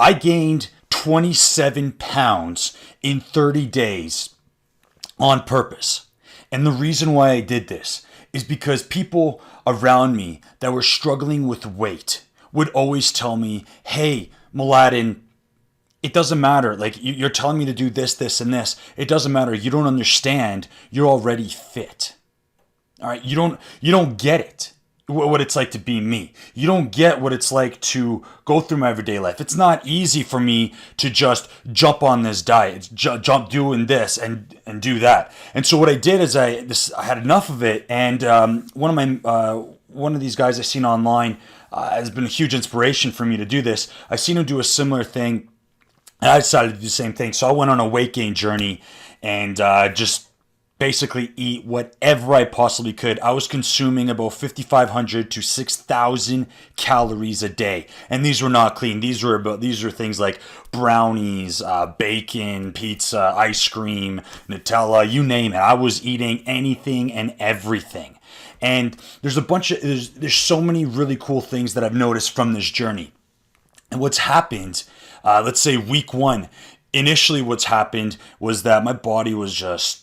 I gained 27 pounds in 30 days on purpose. And the reason why I did this is because people around me that were struggling with weight would always tell me, hey, Mladen, it doesn't matter. Like, you're telling me to do this, this, and this. It doesn't matter. You don't understand. You're already fit. All right. You don't get it. What it's like to be me. You don't get what it's like to go through my everyday life. It's not easy for me to just jump on this diet, jump doing this and do that. And so what I did is I had enough of it. And one of these guys I seen online has been a huge inspiration for me to do this. I seen him do a similar thing, and I decided to do the same thing. So I went on a weight gain journey and just basically eat whatever I possibly could. I was consuming about 5,500 to 6,000 calories a day, and these were not clean. These were things like brownies, bacon, pizza, ice cream, Nutella, you name it. I was eating anything and everything. And there's so many really cool things that I've noticed from this journey. And what's happened, let's say week 1, initially what's happened was that my body was just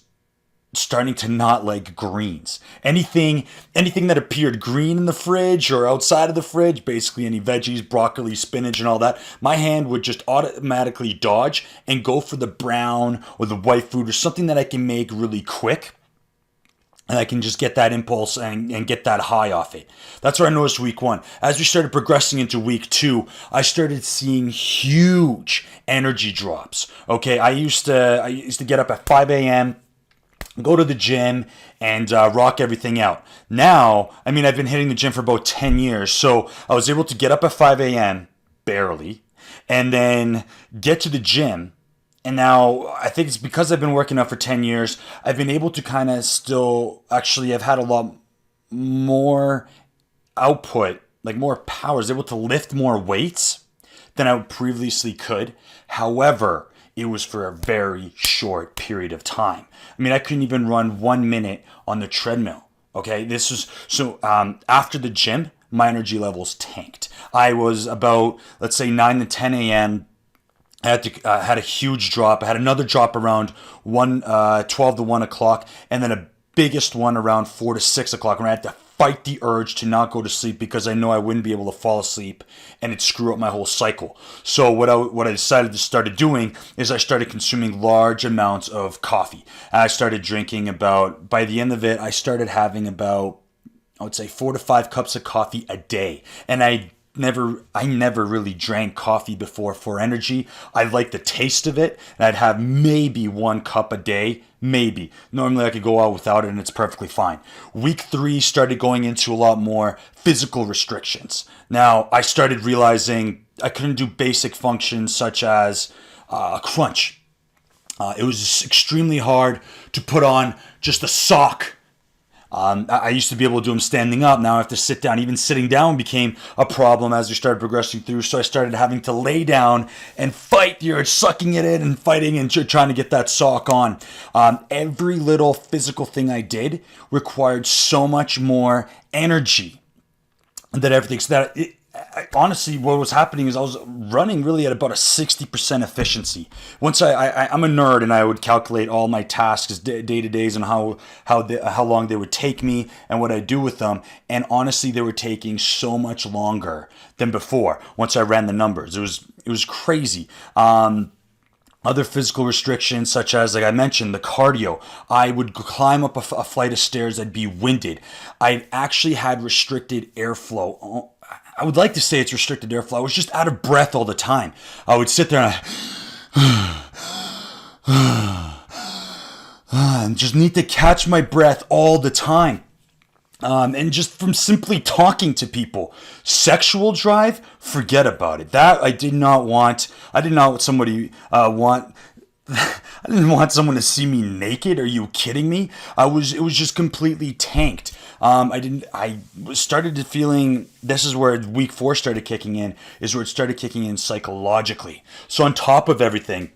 starting to not like greens. Anything that appeared green in the fridge or outside of the fridge, basically any veggies, broccoli, spinach, and all that, my hand would just automatically dodge and go for the brown or the white food or something that I can make really quick. And I can just get that impulse and get that high off it. That's what I noticed week 1. As we started progressing into week 2, I started seeing huge energy drops. Okay, I used to get up at 5 a.m., go to the gym, and rock everything out. Now, I've been hitting the gym for about 10 years, so I was able to get up at 5 a.m., barely, and then get to the gym. And now, I think it's because I've been working out for 10 years, I've been able to kind of I've had a lot more output, like more power. I was able to lift more weights than I previously could. However, it was for a very short period of time. I couldn't even run 1 minute on the treadmill. Okay, this was after the gym, my energy levels tanked. I was about, let's say, 9 to 10 a.m. I had a huge drop. I had another drop around 12 to 1 o'clock, and then a biggest one around 4 to 6 o'clock, when I had to fight the urge to not go to sleep because I know I wouldn't be able to fall asleep and it'd screw up my whole cycle. So what I decided to start doing is I started consuming large amounts of coffee. And I started drinking by the end of it, I started having about, I would say, 4 to 5 cups of coffee a day. And I never really drank coffee before for energy. I liked the taste of it, and I'd have maybe 1 cup a day, maybe. Normally I could go out without it and it's perfectly fine. Week 3 started going into a lot more physical restrictions. Now I started realizing I couldn't do basic functions such as a crunch. It was extremely hard to put on just a sock. I used to be able to do them standing up. Now I have to sit down. Even sitting down became a problem as we started progressing through. So I started having to lay down and fight the urge, sucking it in and fighting and trying to get that sock on. Every little physical thing I did required so much more energy than everything. So honestly, what was happening is I was running really at about a 60% efficiency. Once I'm a nerd, and I would calculate all my tasks day to days and how long they would take me and what I do with them. And honestly, they were taking so much longer than before. Once I ran the numbers, it was crazy. Other physical restrictions, such as, like I mentioned, the cardio. I would climb up a flight of stairs. I'd be winded. I actually had restricted airflow. I would like to say it's restricted airflow. I was just out of breath all the time. I would sit there and just need to catch my breath all the time. And just from simply talking to people. Sexual drive, forget about it. That I did not want. I did not want somebody want. I didn't want someone to see me naked. Are you kidding me? It was just completely tanked. I started to feeling, this is where week 4 started kicking in, is where it started kicking in psychologically. So on top of everything,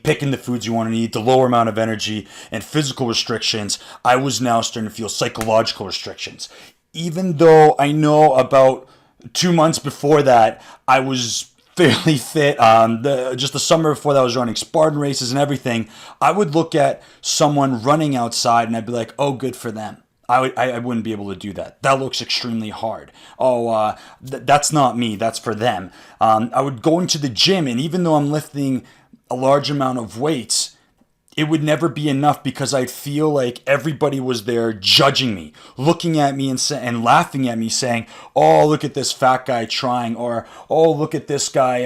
picking the foods you want to eat, the lower amount of energy, and physical restrictions, I was now starting to feel psychological restrictions. Even though I know about 2 months before that, I was fairly fit. Just the summer before that, I was running Spartan races and everything. I would look at someone running outside and I'd be like, oh, good for them. I wouldn't be able to do that. That looks extremely hard. Oh, that's not me. That's for them. I would go into the gym, and even though I'm lifting a large amount of weights, it would never be enough because I'd feel like everybody was there judging me, looking at me and laughing at me, saying, "Oh, look at this fat guy trying," or "Oh, look at this guy.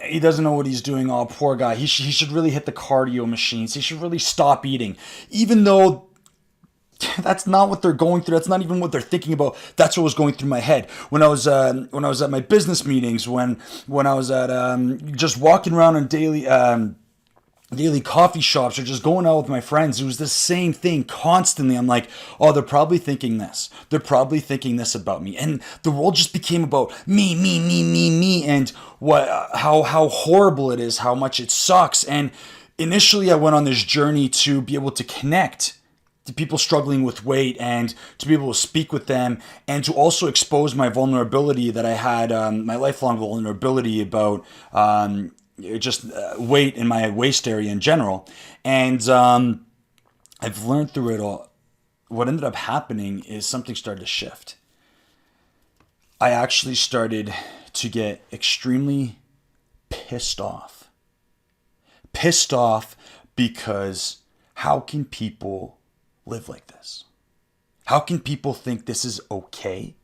He doesn't know what he's doing. Oh, poor guy. He should really hit the cardio machines. He should really stop eating," even though that's not what they're going through. That's not even what they're thinking about. That's what was going through my head when I was at my business meetings, when I was at just walking around in daily coffee shops or just going out with my friends. It was the same thing constantly. I'm like, oh, they're probably thinking this. They're probably thinking this about me, and the world just became about me, me, me, me, me, and how horrible it is, how much it sucks. And initially, I went on this journey to be able to connect to people struggling with weight and to be able to speak with them and to also expose my vulnerability that I had, my lifelong vulnerability about weight in my waist area in general. And I've learned through it all. What ended up happening is something started to shift. I actually started to get extremely pissed off. Pissed off because how can people live like this? How can people think this is okay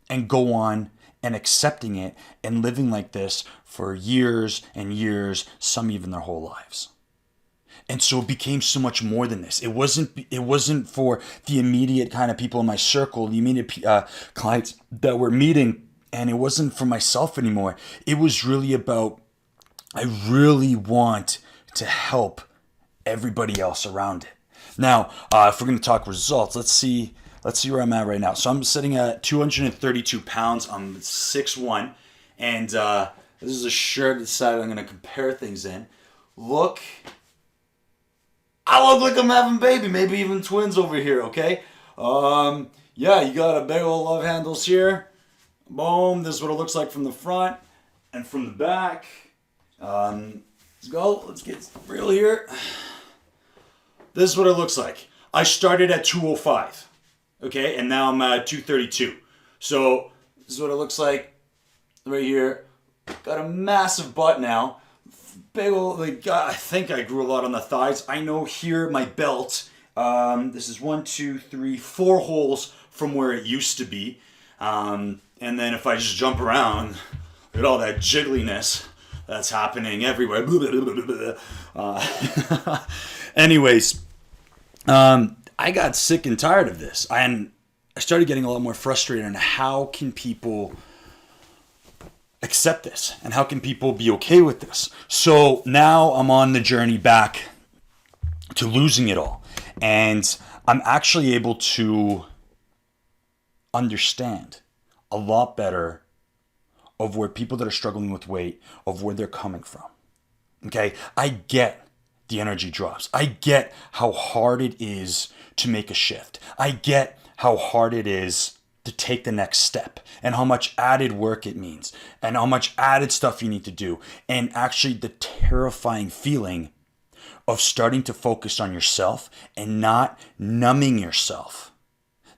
and go on and accepting it and living like this for years and years, some even their whole lives? And so it became so much more than this. It wasn't for the immediate kind of people in my circle, the immediate clients that we're meeting, and it wasn't for myself anymore. It was really about, I really want to help everybody else around it. Now, if we're going to talk results, let's see where I'm at right now. So I'm sitting at 232 pounds. I'm 6'1", and this is a shirt I decided I'm going to compare things in. I look like I'm having a baby, maybe even twins over here, okay? Yeah, you got a big old love handles here. Boom, this is what it looks like from the front and from the back. Let's go, let's get real here. This is what it looks like. I started at 205, okay? And now I'm at 232. So this is what it looks like right here. Got a massive butt now. Big old, I think I grew a lot on the thighs. I know here, my belt, this is 1, 2, 3, 4 holes from where it used to be. And then if I just jump around, look at all that jiggliness that's happening everywhere. Anyways, I got sick and tired of this. And I started getting a lot more frustrated on how can people accept this and how can people be okay with this. So now I'm on the journey back to losing it all. And I'm actually able to understand a lot better of where people that are struggling with weight, of where they're coming from. Okay, I get the energy drops. I get how hard it is to make a shift. I get how hard it is to take the next step and how much added work it means and how much added stuff you need to do. And actually the terrifying feeling of starting to focus on yourself and not numbing yourself.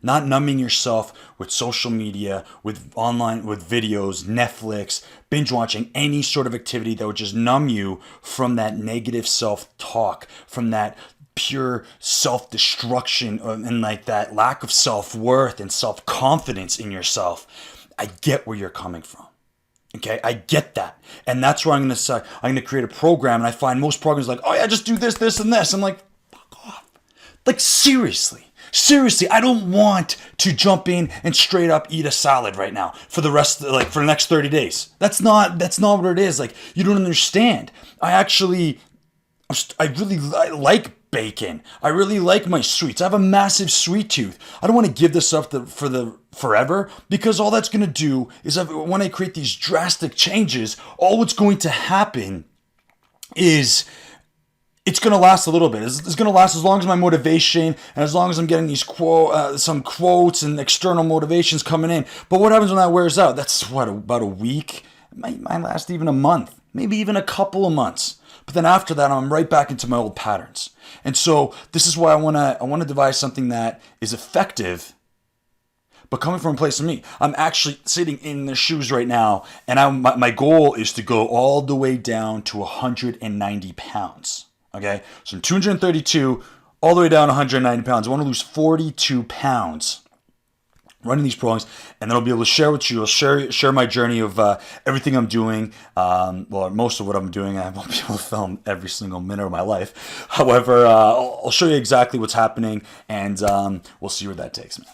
Not numbing yourself with social media, with online, with videos, Netflix, binge watching, any sort of activity that would just numb you from that negative self-talk, from that pure self-destruction and like that lack of self-worth and self-confidence in yourself. I get where you're coming from. Okay, I get that. And that's where I'm going to create a program. And I find most programs like, oh yeah, just do this, this, and this. I'm like, fuck off. Like seriously, I don't want to jump in and straight up eat a salad right now for the rest, like for the next 30 days. That's not what it is. Like, you don't understand. I really like bacon. I really like my sweets. I have a massive sweet tooth. I don't want to give this up for forever, because all that's going to do is when I create these drastic changes, all what's going to happen is it's going to last a little bit. It's going to last as long as my motivation and as long as I'm getting these some quotes and external motivations coming in. But what happens when that wears out? That's about a week, might last even a month, maybe even a couple of months. But then after that, I'm right back into my old patterns. And so this is why I wanna devise something that is effective, but coming from a place of me. I'm actually sitting in the shoes right now, and my goal is to go all the way down to 190 pounds. Okay, so I'm 232 all the way down to 190 pounds. I want to lose 42 pounds running these programs, and then I'll be able to share with you. I'll share my journey of everything I'm doing. Well, most of what I'm doing. I won't be able to film every single minute of my life. However, I'll show you exactly what's happening, and we'll see where that takes me.